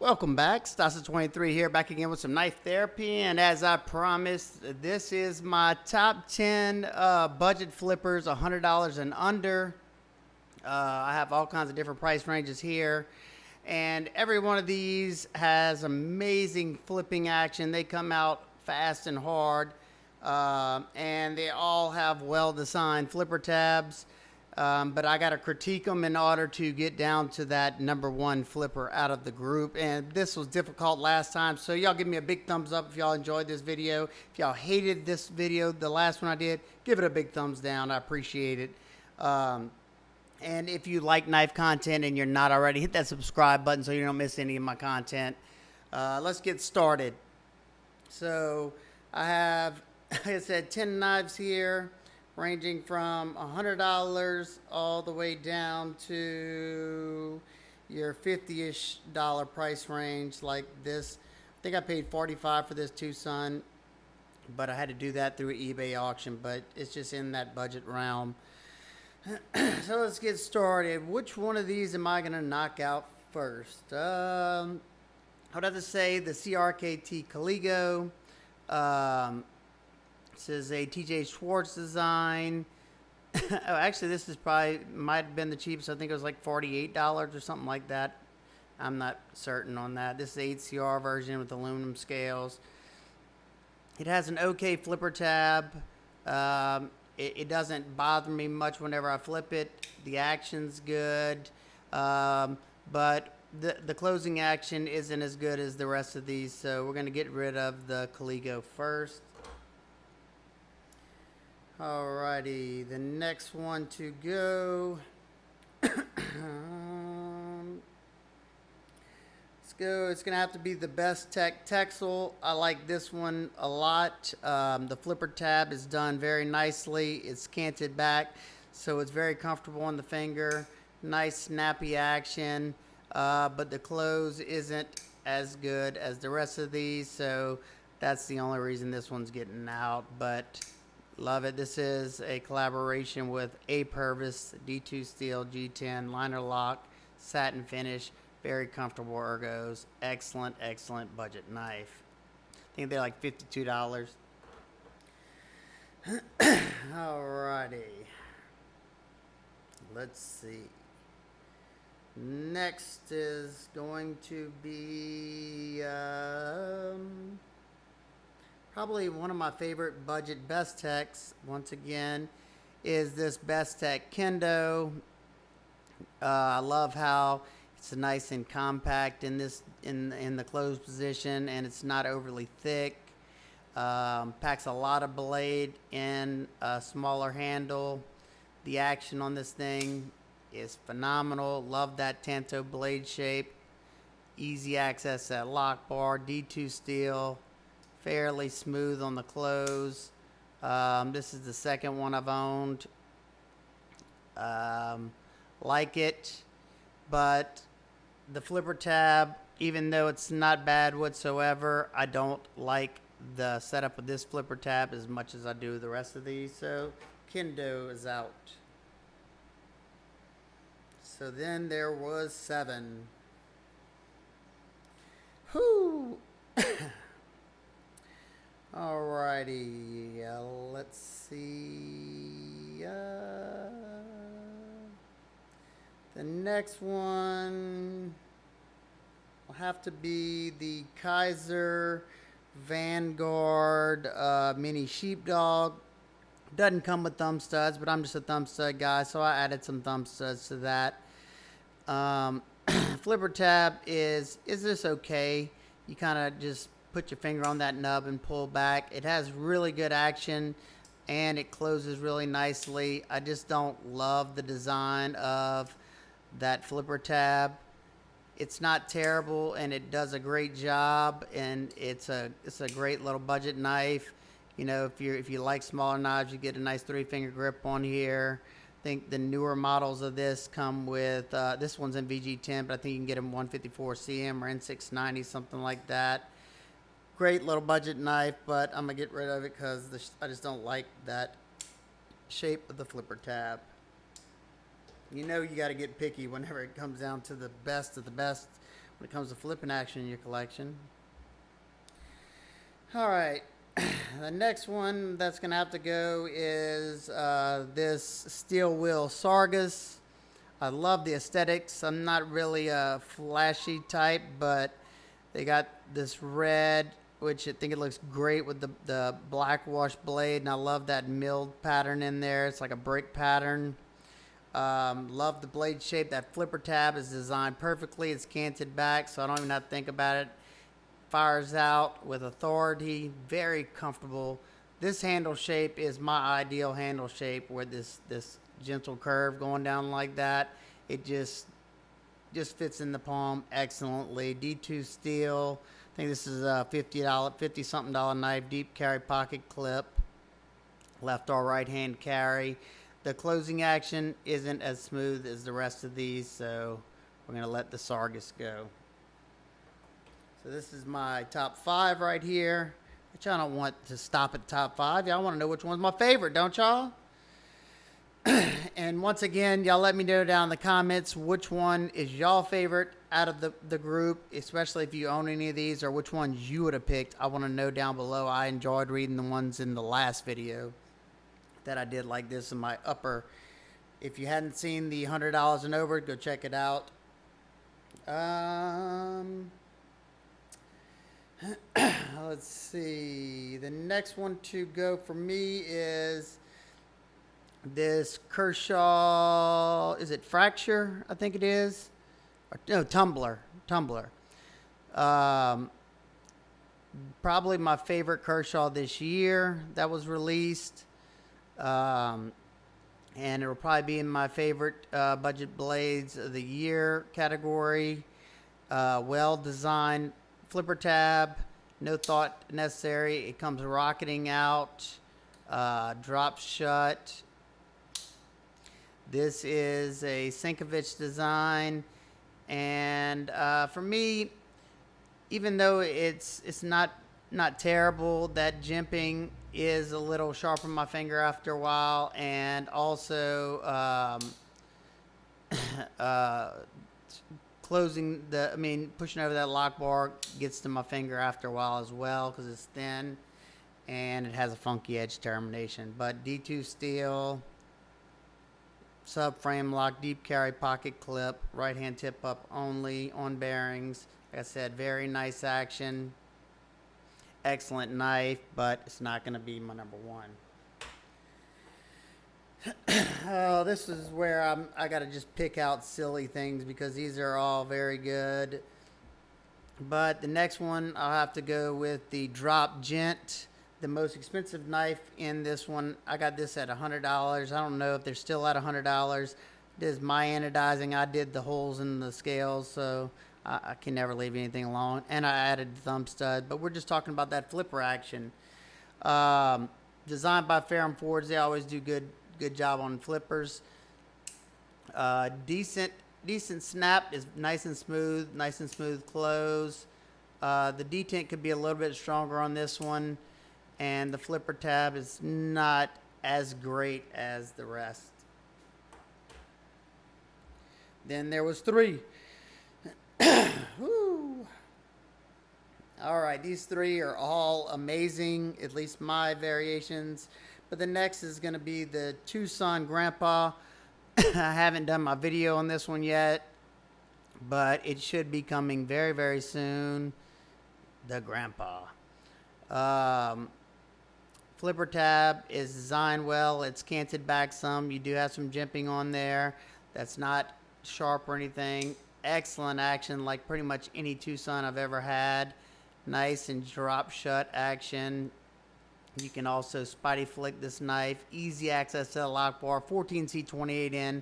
Welcome back, Stasa23 here, back again with some knife therapy, and as I promised, this is my top 10 budget flippers, $100 and under. I have all kinds of different price ranges here, and every one of these has amazing flipping action. They come out fast and hard, and they all have well-designed flipper tabs. But I got to critique them in order to get down to that number one flipper out of the group. And this was difficult last time, so y'all give me a big thumbs up if y'all enjoyed this video. If y'all hated this video, the last one I did, give it a big thumbs down. I appreciate it. And if you like knife content and you're not already, hit that subscribe button so you don't miss any of my content. Let's get started. So I have, like I said, 10 knives here, ranging from $100 all the way down to your $50-ish price range like this. I think I paid $45 for this TwoSun, but I had to do that through an eBay auction, but it's just in that budget realm. So let's get started. Which one of these am I going to knock out first? I would have to say the CRKT Caligo. This is a TJ Schwartz design. Oh, actually, this is probably, might have been the cheapest. I think it was like $48 or something like that. I'm not certain on that. This is the HCR version with aluminum scales. It has an okay flipper tab. It doesn't bother me much whenever I flip it. The action's good. But the closing action isn't as good as the rest of these. So we're going to get rid of the Collego first. Alrighty, the next one to go. Let's go. It's gonna have to be the Bestech Texel. I like this one a lot. The flipper tab is done very nicely. It's canted back, so it's very comfortable on the finger. Nice snappy action, but the close isn't as good as the rest of these, so that's the only reason this one's getting out. But love it. This is a collaboration with A. Purvis, D2 Steel, G10, liner lock, satin finish, very comfortable ergos. Excellent, excellent budget knife. I think they're like $52. Alrighty. Let's see. Next is going to be probably one of my favorite budget Bestechs, once again, is this Bestech Kendo. I love how it's nice and compact in this in the closed position, and it's not overly thick. Packs a lot of blade in a smaller handle. The action on this thing is phenomenal. Love that Tanto blade shape. Easy access at lock bar. D2 steel. Fairly smooth on the close. This is the second one I've owned. Like it, but the flipper tab, even though it's not bad whatsoever, I don't like the setup of this flipper tab as much as I do the rest of these. So Kendo is out. So then there was 7. Whew. Alrighty, let's see. The next one will have to be the Kizer Vanguard mini Sheepdog. Doesn't come with thumb studs, but I'm just a thumb stud guy, so I added some thumb studs to that. Flipper tab is this okay? You kind of just put your finger on that nub and pull back. It has really good action and it closes really nicely. I just don't love the design of that flipper tab. It's not terrible and it does a great job, and it's a great little budget knife. You know, if you like smaller knives, you get a nice 3-finger grip on here. I think the newer models of this come with this one's in VG10, but I think you can get them 154 CM or N690, something like that. Great little budget knife, but I'm gonna get rid of it because I just don't like that shape of the flipper tab. You know, you got to get picky whenever it comes down to the best of the best when it comes to flipping action in your collection. All right, the next one that's gonna have to go is this steel wheel Sargas. I love the aesthetics. I'm not really a flashy type, but they got this red, which I think it looks great with the black wash blade, and I love that milled pattern in there. It's like a brick pattern. Love the blade shape. That flipper tab is designed perfectly. It's canted back, so I don't even have to think about it. Fires out with authority. Very comfortable. This handle shape is my ideal handle shape, where this gentle curve going down like that. It just fits in the palm excellently. D2 steel. I think this is a $50 something knife. Deep carry pocket clip. Left or right hand carry. The closing action isn't as smooth as the rest of these, so we're going to let the Sargas go. So this is my top 5 right here. But y'all don't want to stop at top 5. Y'all want to know which one's my favorite, don't y'all? And once again, y'all let me know down in the comments which one is y'all favorite out of the group, especially if you own any of these, or which ones you would have picked. I want to know down below. I enjoyed reading the ones in the last video that I did like this in my upper. If you hadn't seen the $100 and over, go check it out. Let's see. The next one to go for me is this Kershaw, is it Fracture? I think it is. Or, no, Tumbler. Probably my favorite Kershaw this year that was released. And it will probably be in my favorite budget blades of the year category. Well designed flipper tab, no thought necessary. It comes rocketing out, drops shut. This is a Sinkovich design, and for me, even though it's not terrible, that jimping is a little sharp on my finger after a while, and also pushing over that lock bar gets to my finger after a while as well, because it's thin and it has a funky edge termination. But D2 steel, subframe lock, deep carry pocket clip, right hand tip up only on bearings. Like I said, very nice action, excellent knife, but it's not going to be my number one. Oh, this is where I got to just pick out silly things, because these are all very good. But the next one, I'll have to go with the drop Gent, the most expensive knife in this one. I got this at $100. I don't know if they're still at $100. This is my anodizing. I did the holes in the scales, so I can never leave anything alone. And I added the thumb stud, but we're just talking about that flipper action. Designed by Ferrum Fords. They always do good job on flippers. Decent snap, is nice and smooth close. The detent could be a little bit stronger on this one, and the flipper tab is not as great as the rest. Then there was 3. Woo. All right, these 3 are all amazing, at least my variations. But the next is going to be the TwoSun Grandpa. I haven't done my video on this one yet, but it should be coming very, very soon. The Grandpa. Flipper tab is designed well. It's canted back some. You do have some jimping on there. That's not sharp or anything. Excellent action, like pretty much any TwoSun I've ever had. Nice and drop shut action. You can also spidey flick this knife. Easy access to the lock bar. 14C 28N.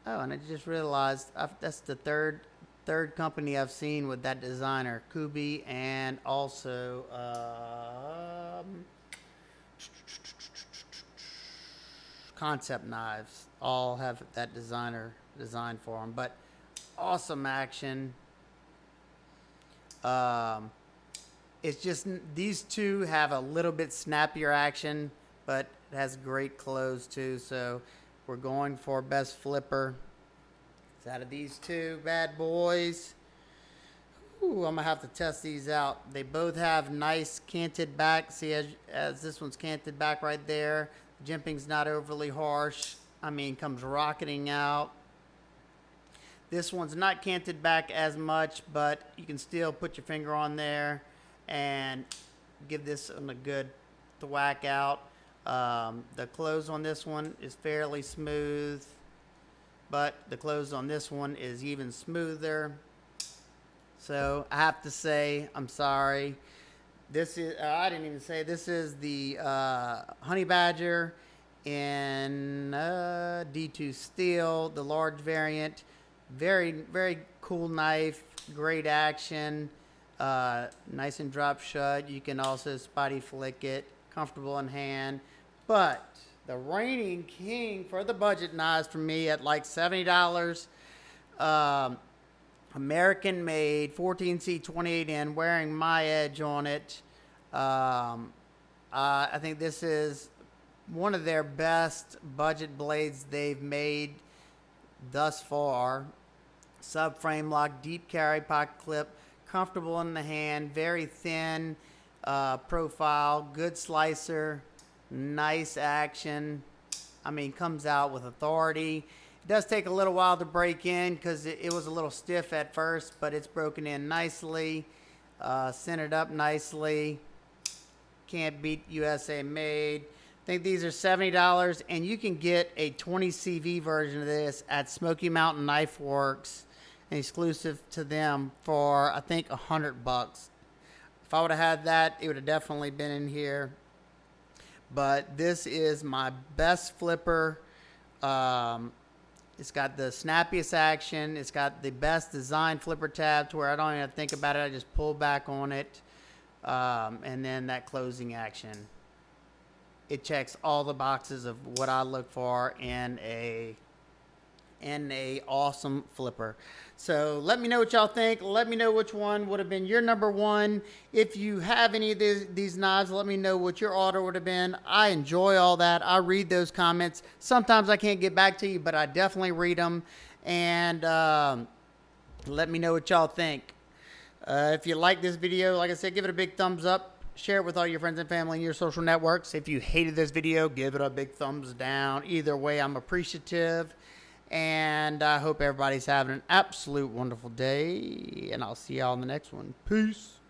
Oh, and I just realized that's the third company I've seen with that designer. Kubi, and also Concept Knives. All have that designer design for them. But awesome action. It's just these 2 have a little bit snappier action, but it has great close too. So we're going for best flipper. It's out of these 2 bad boys. Ooh, I'm gonna have to test these out. They both have nice canted back. See, as this one's canted back right there. Jimping's not overly harsh. I mean, comes rocketing out. This one's not canted back as much, but you can still put your finger on there and give this one a good thwack out. The close on this one is fairly smooth, but the close on this one is even smoother. So I have to say, I'm sorry. This is, I didn't even say, this is the Honey Badger in D2 steel, the large variant. Very, very cool knife, great action, nice and drop shut. You can also spotty flick it, comfortable in hand. But the reigning king for the budget knives for me at like $70. American made 14C 28N wearing my edge on it. I think this is one of their best budget blades they've made thus far. Subframe lock, deep carry, pocket clip, comfortable in the hand, very thin profile, good slicer, nice action. I mean, comes out with authority. It does take a little while to break in because it was a little stiff at first, but it's broken in nicely, centered up nicely. Can't beat USA made. I think these are $70, and you can get a 20 CV version of this at Smoky Mountain Knife Works, exclusive to them, for I think $100. If I would have had that, it would have definitely been in here. But this is my best flipper. It's got the snappiest action. It's got the best design flipper tab to where I don't even have to think about it. I just pull back on it. And then that closing action. It checks all the boxes of what I look for in a awesome flipper. So let me know what y'all think. Let me know which one would have been your number one. If you have any of these knives, let me know what your order would have been. I enjoy all that. I read those comments. Sometimes I can't get back to you, but I definitely read them. And let me know what y'all think. If you like this video, like I said, give it a big thumbs up. Share it with all your friends and family in your social networks. If you hated this video, give it a big thumbs down. Either way, I'm appreciative. And I hope everybody's having an absolute wonderful day. And I'll see y'all in the next one. Peace.